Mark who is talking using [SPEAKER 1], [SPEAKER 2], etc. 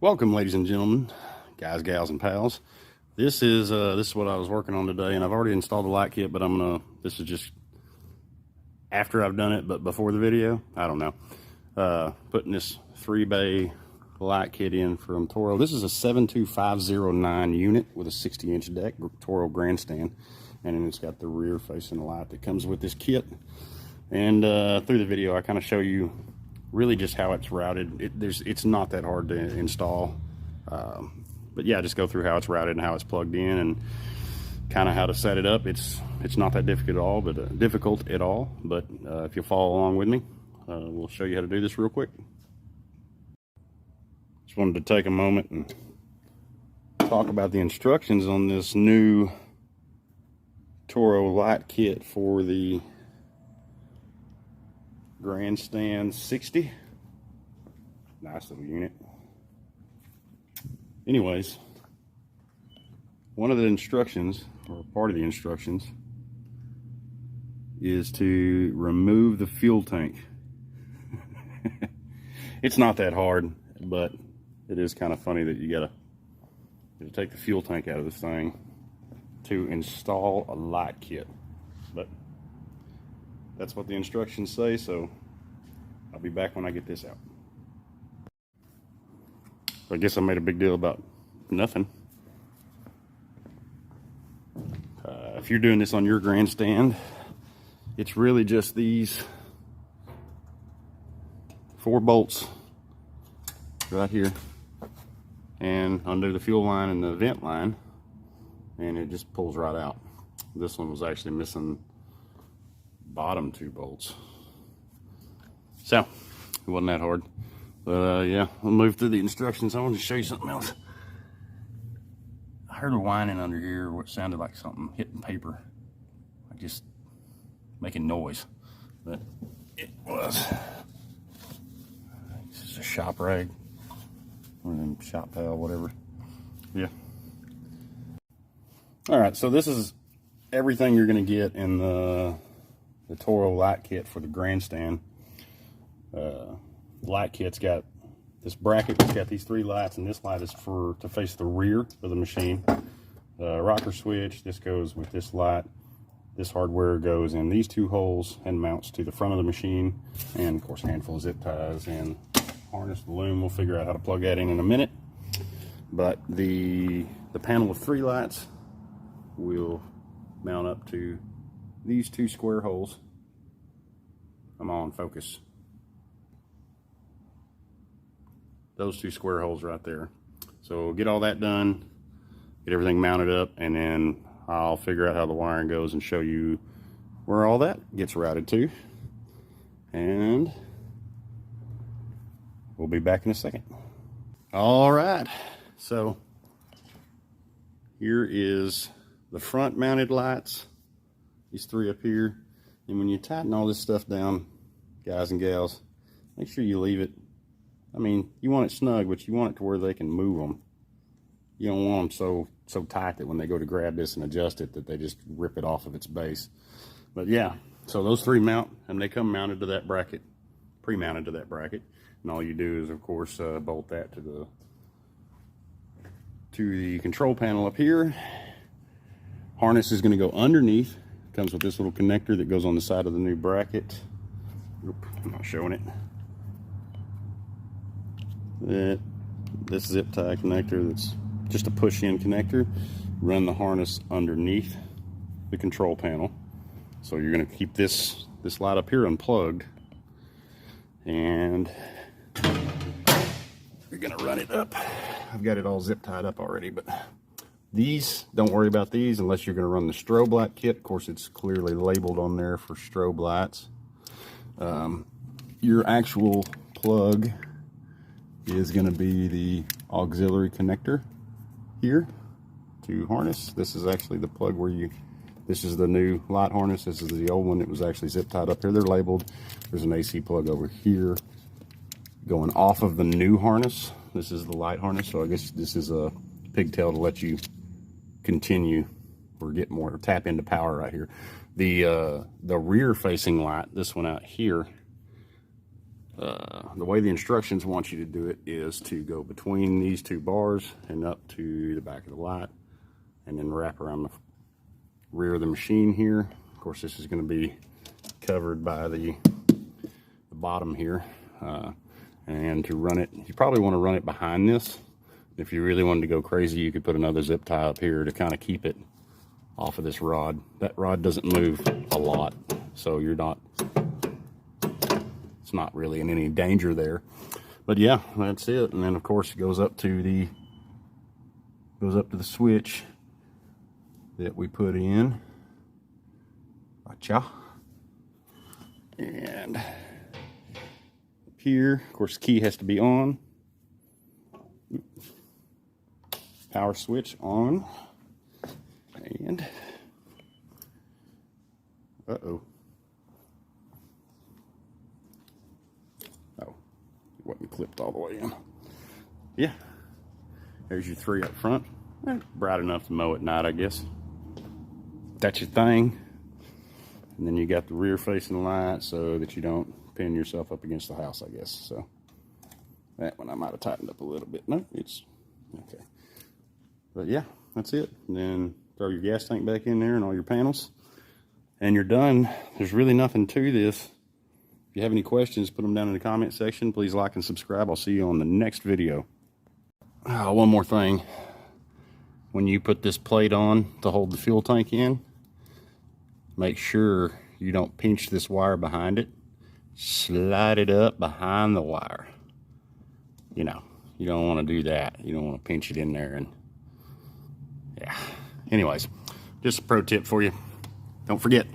[SPEAKER 1] Welcome, ladies and gentlemen, guys, gals, and pals. This is what I was working on today, and I've already installed the light kit, but this is just after I've done it, but before the video. I don't know. Putting this 3-bay light kit in from Toro. This is a 72509 unit with a 60-inch deck, Toro Grandstand, and then it's got the rear-facing light that comes with this kit. And through the video, I kind of show you really just how it's routed. It's not that hard to install, but yeah, just go through how it's routed and how it's plugged in and kind of how to set it up. It's not that difficult at all, but if you follow along with me, we'll show you how to do this real quick. Just wanted to take a moment and talk about the instructions on this new Toro light kit for the Grandstand 60. Nice little unit. Anyways, one of the instructions, or part of the instructions, is to remove the fuel tank. It's not that hard, but it is kind of funny that you gotta take the fuel tank out of this thing to install a light kit. But that's what the instructions say, so I'll be back when I get this out. I guess I made a big deal about nothing. If you're doing this on your Grandstand, it's really just these 4 bolts right here and under the fuel line and the vent line, and it just pulls right out. This one was actually missing bottom 2 bolts, so it wasn't that hard. But yeah, we'll move through the instructions. I want to show you something else. I heard a whining under here, what sounded like something hitting paper, like just making noise, but it was just a shop rag or a shop towel, whatever. Yeah. All right, so this is everything you're going to get in the Toro light kit for the Grandstand. The light kit's got this bracket that's got these 3 lights, and this light is to face the rear of the machine. The rocker switch, this goes with this light. This hardware goes in these 2 holes and mounts to the front of the machine, and of course a handful of zip ties and harness. The loom, we'll figure out how to plug that in a minute. But the panel of 3 lights will mount up to these 2 square holes. I'm on focus. Those 2 square holes right there. So get all that done, get everything mounted up, and then I'll figure out how the wiring goes and show you where all that gets routed to. And we'll be back in a second. All right, so here is the front mounted lights, these 3 up here. And when you tighten all this stuff down, guys and gals, make sure you leave it. I mean, you want it snug, but you want it to where they can move them. You don't want them so tight that when they go to grab this and adjust it, that they just rip it off of its base. But yeah, so those 3 mount, and they come mounted to that bracket, pre-mounted to that bracket. And all you do is, of course, bolt that to the control panel up here. Harness is going to go underneath. Comes with this little connector that goes on the side of the new bracket. Oop, I'm not showing it. This zip tie connector, that's just a push-in connector. Run the harness underneath the control panel. So you're going to keep this light up here unplugged, and you're going to run it up. I've got it all zip tied up already, but these, don't worry about these unless you're going to run the strobe light kit. Of course, it's clearly labeled on there for strobe lights. Your actual plug is going to be the auxiliary connector here to harness. This is actually the plug where this is the new light harness. This is the old one that was actually zip tied up here. They're labeled. There's an AC plug over here going off of the new harness. This is the light harness, so I guess this is a pigtail to let you continue or get more, or tap into power right here. The rear facing light, this one out here, The way the instructions want you to do it is to go between these two bars and up to the back of the light, and then wrap around the rear of the machine here. Of course, this is going to be covered by the bottom here. And to run it, you probably want to run it behind this. If you really wanted to go crazy, you could put another zip tie up here to kind of keep it off of this rod. That rod doesn't move a lot, so you're not, it's not really in any danger there. But yeah, that's it. And then of course it goes up to the switch that we put in. Gotcha. And up here, of course, the key has to be on. Power switch on. And oh, it wasn't clipped all the way in. Yeah, there's your 3 up front. Bright enough to mow at night, I guess. That's your thing. And then you got the rear facing light so that you don't pin yourself up against the house, I guess. So that one I might have tightened up a little bit. No, it's okay. But yeah, that's it. And then throw your gas tank back in there and all your panels, and you're done. There's really nothing to this. If you have any questions, put them down in the comment section. Please like and subscribe. I'll see you on the next video. One more thing. When you put this plate on to hold the fuel tank in, make sure you don't pinch this wire behind it. Slide it up behind the wire. You know, you don't want to do that. You don't want to pinch it in there. And yeah. Anyways, just a pro tip for you. Don't forget,